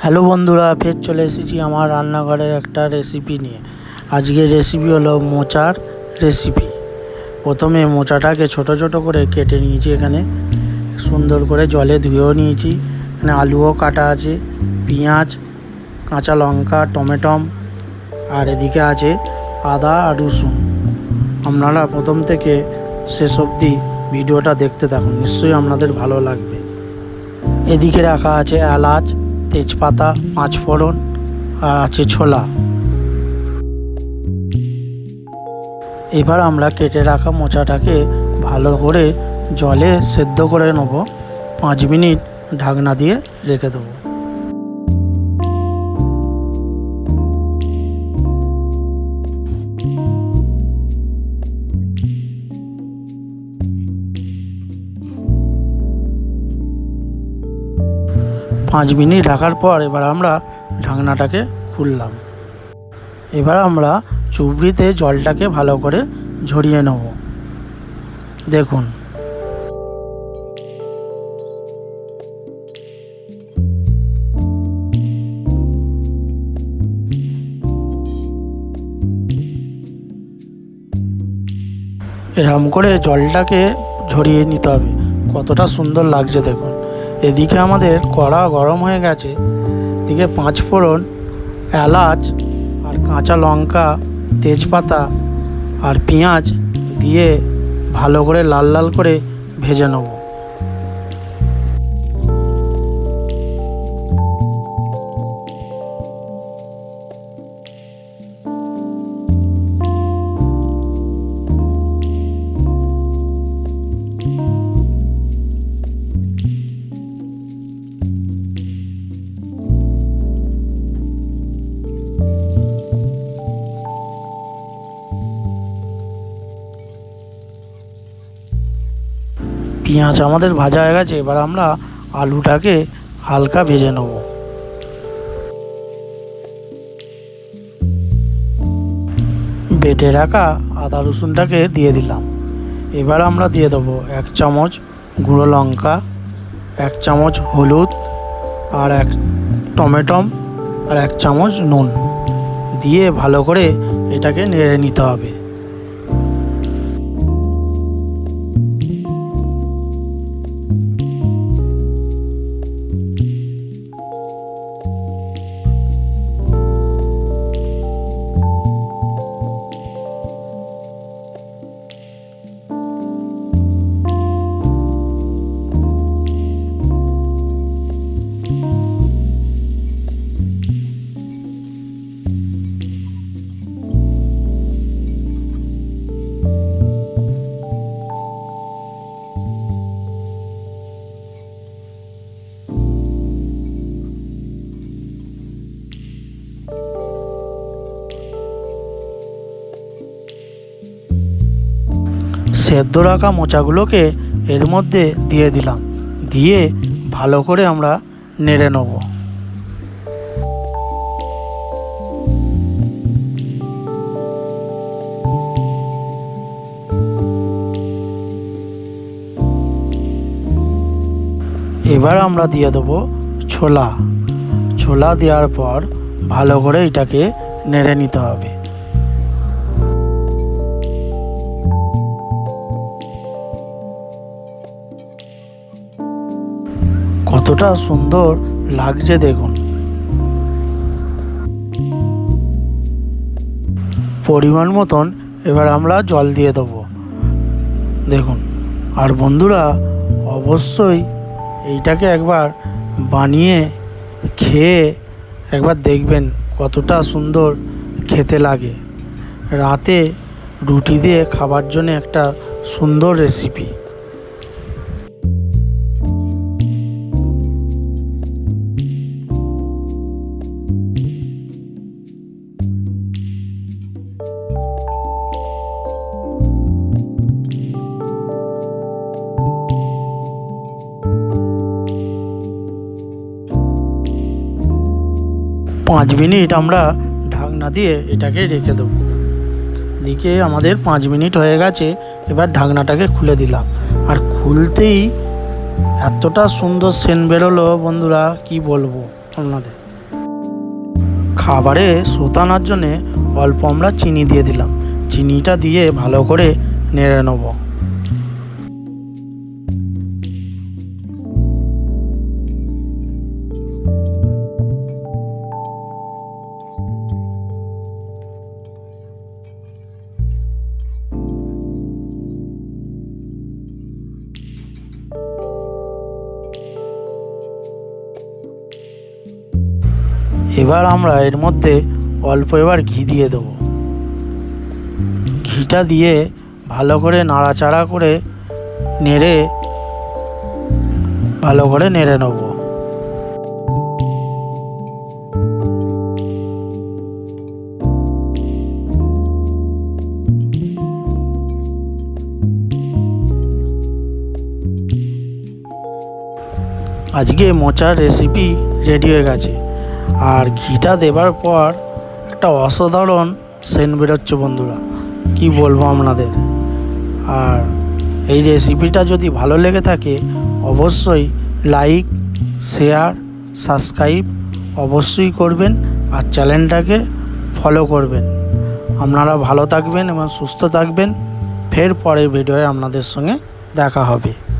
Hello বন্ধুরা, ফের চলে এসেছি আমার রান্নাঘরের একটা রেসিপি নিয়ে। আজকের রেসিপি হলো মোচার রেসিপি। প্রথমে মোচাটাকে ছোট ছোট করে কেটে নিয়েছি, এখানে সুন্দর করে জলে ধুয়েও নিয়েছি। এখানে আলুও কাটা আছে, পেঁয়াজ, কাঁচা লঙ্কা, টমেটম, আর এদিকে আছে আদা আর রসুন। আপনারা প্রথম থেকে শেষ অবধি ভিডিওটা দেখতে থাকুন, নিশ্চয়ই আপনাদের ভালো লাগবে। এদিকে রাখা আছে এলাচ, তেজপাতা, পাঁচফোড়ন, আর আছে ছোলা। এবার আমরা কেটে রাখা মোচাটাকে ভালো করে জলে সেদ্ধ করে নেব। 5 মিনিট ঢাকনা দিয়ে রেখে দেবো। পাঁচ মিনিট রাখার পর এবার আমরা ঢাকনাটাকে খুললাম। এবার আমরা চুবড়িতে জলটাকে ভালো করে ঝরিয়ে নেব। দেখুন, এরকম করে জলটাকে ঝরিয়ে নিতে হবে। কতটা সুন্দর লাগছে দেখুন। এদিকে আমাদের কড়া গরম হয়ে গেছে। এদিকে পাঁচফোড়ন, এলাচ আর কাঁচা লঙ্কা, তেজপাতা আর পেঁয়াজ দিয়ে ভালো করে লাল লাল করে ভেজে নেব। পেঁয়াজ আমাদের ভাজা হয়ে গেছে। এবার আমরা আলুটাকে হালকা ভেজে নেব। বেটে রাখা আদা রসুনটাকে দিয়ে দিলাম। এবার আমরা দিয়ে দেবো 1 চামচ গুঁড়ো লঙ্কা, 1 চামচ হলুদ, আর 1 টমেটম, আর 1 চামচ নুন দিয়ে ভালো করে এটাকে নেড়ে নিতে হবে। সেদ্ধ রাখা মোচাগুলোকে এর মধ্যে দিয়ে দিলাম, দিয়ে ভালো করে আমরা নেড়ে নেব। এবার আমরা দিয়ে দেবো ছোলা। ছোলা দেওয়ার পর ভালো করে এটাকে নেড়ে নিতে হবে। কতটা সুন্দর লাগছে দেখুন। পরিমাণ মতন এবার আমরা জল দিয়ে দেবো দেখুন। আর বন্ধুরা, অবশ্যই এইটাকে একবার বানিয়ে খেয়ে একবার দেখবেন কতটা সুন্দর খেতে লাগে। রাতে রুটি দিয়ে খাবার জন্য একটা সুন্দর রেসিপি। 5 মিনিট আমরা ঢাকনা দিয়ে এটাকে রেখে দেবো। এদিকে আমাদের 5 মিনিট হয়ে গেছে। এবার ঢাকনাটাকে খুলে দিলাম, আর খুলতেই এতটা সুন্দর সেন্ট বেরোলো বন্ধুরা, কি বলবো আপনাদের। খাবারে স্বাদ আনার জন্যে অল্প আমরা চিনি দিয়ে দিলাম। চিনিটা দিয়ে ভালো করে নেড়ে নেব। এবার আমরা এর মধ্যে অল্প ঘি দিয়ে দেব। ঘিটা দিয়ে ভালো করে নাড়াচাড়া করে ভালো করে নেড়ে নেব। আজকে মোচার রেসিপি রেডি হয়ে গেছে। আর ঘিটা দেবার পর একটা অসাধারণ সেন্ট বেরোচ্ছে বন্ধুরা, কি বলবো আপনাদের। আর এই রেসিপিটা যদি ভালো লেগে থাকে অবশ্যই লাইক, শেয়ার, সাবস্ক্রাইব অবশ্যই করবেন আর চ্যানেলটাকে ফলো করবেন। আপনারা ভালো থাকবেন এবং সুস্থ থাকবেন। ফের পরের ভিডিওয়ে আপনাদের সঙ্গে দেখা হবে।